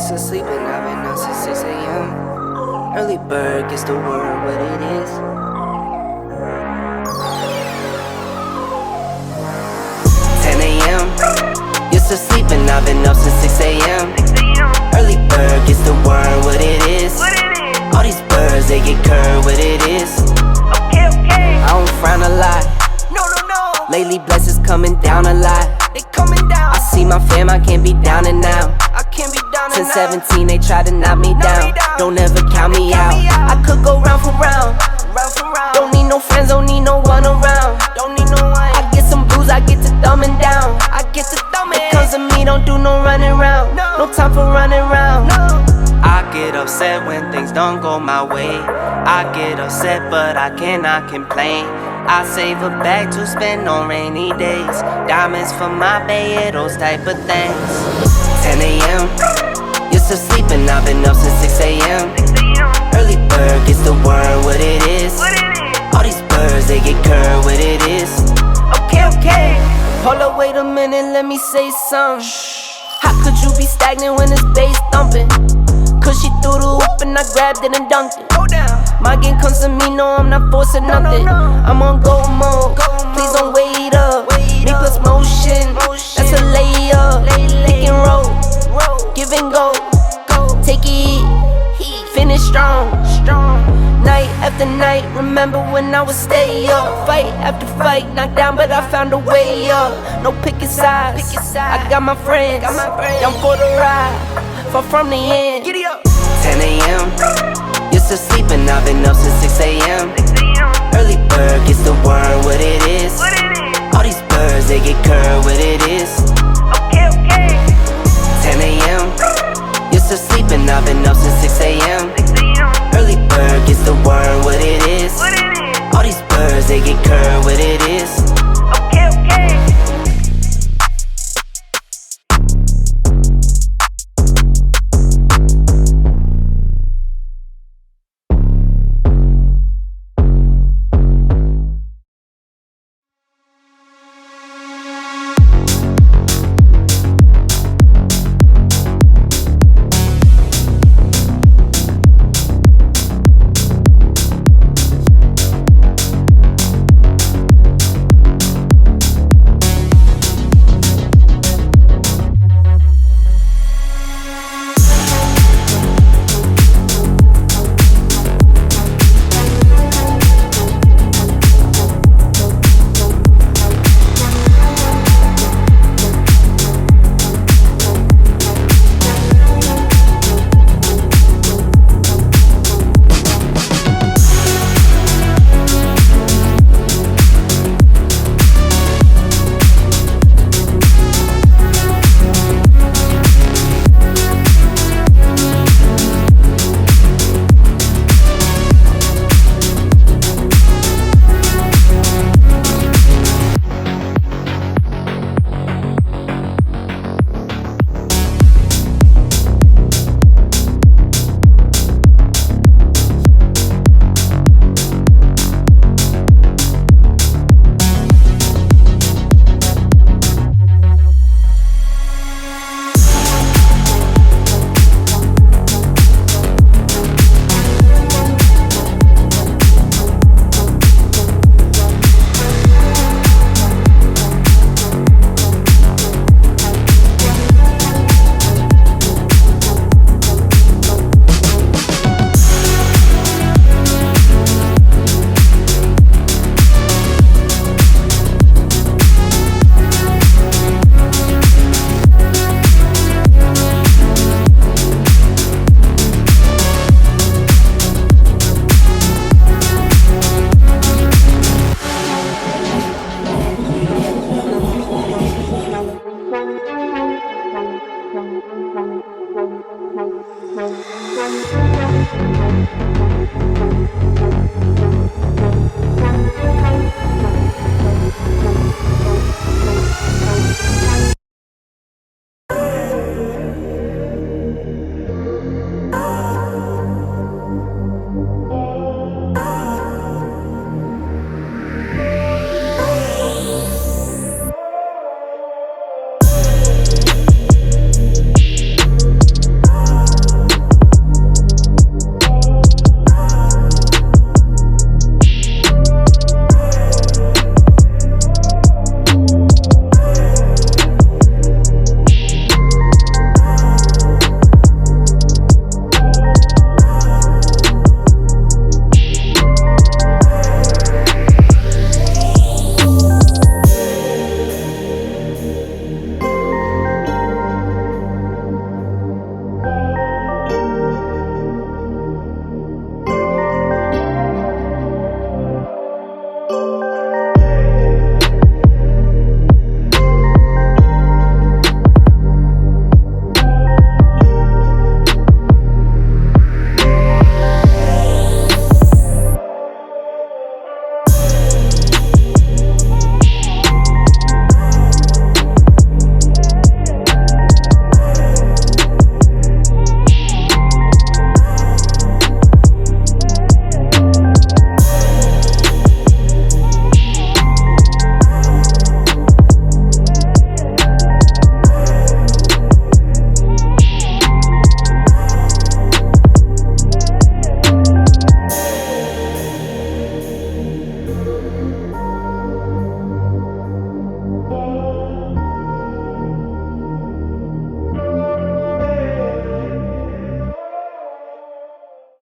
Used to sleep and I've been up since 6 a.m. Early bird gets the word what it is. 10 a.m. Used to sleep and I've been up since 6 a.m. Early bird gets the word what it is. All these birds, they get curved what it is. I don't frown a lot. Lately blessings coming down a lot. I see my fam, I can't be down and out. Since 17 they tried to knock me down. Don't ever count me out. I could go round for round. Don't need no friends, don't need no one around. I get some blues, I get to thumbing down. It comes to me, don't do no running round. No time for running round. I get upset when things don't go my way. I get upset but I cannot complain. I save a bag to spend on rainy days. Diamonds for my bay, those type of things. 10 a.m. Used to sleep and I've been up since 6 a.m. Early bird gets the word what it is. All these birds, they get curved what it is. Okay. Hold up, wait a minute, let me say something. How could you be stagnant when it's bass thumping? Cause she threw the hoop and I grabbed it and dunked it. My game comes to me, no, I'm not forcing nothing. I'm on go mode, please don't wait up. Me plus motion, that's a layup. Pick and roll, give and go. Take it, finish strong. Night after night, remember when I would stay up. Fight after fight, knocked down but I found a way up. No picking sides, I got my friends, down for the ride, far from the end. 10 a.m. Used to sleep and I've been up since 6 a.m. Early bird gets the word what it is. All these birds, they get curved what it is. 10 a.m. Used to sleep and I've been up since 6 a.m. Early bird gets the word what it is. All these birds, they get curved what it is.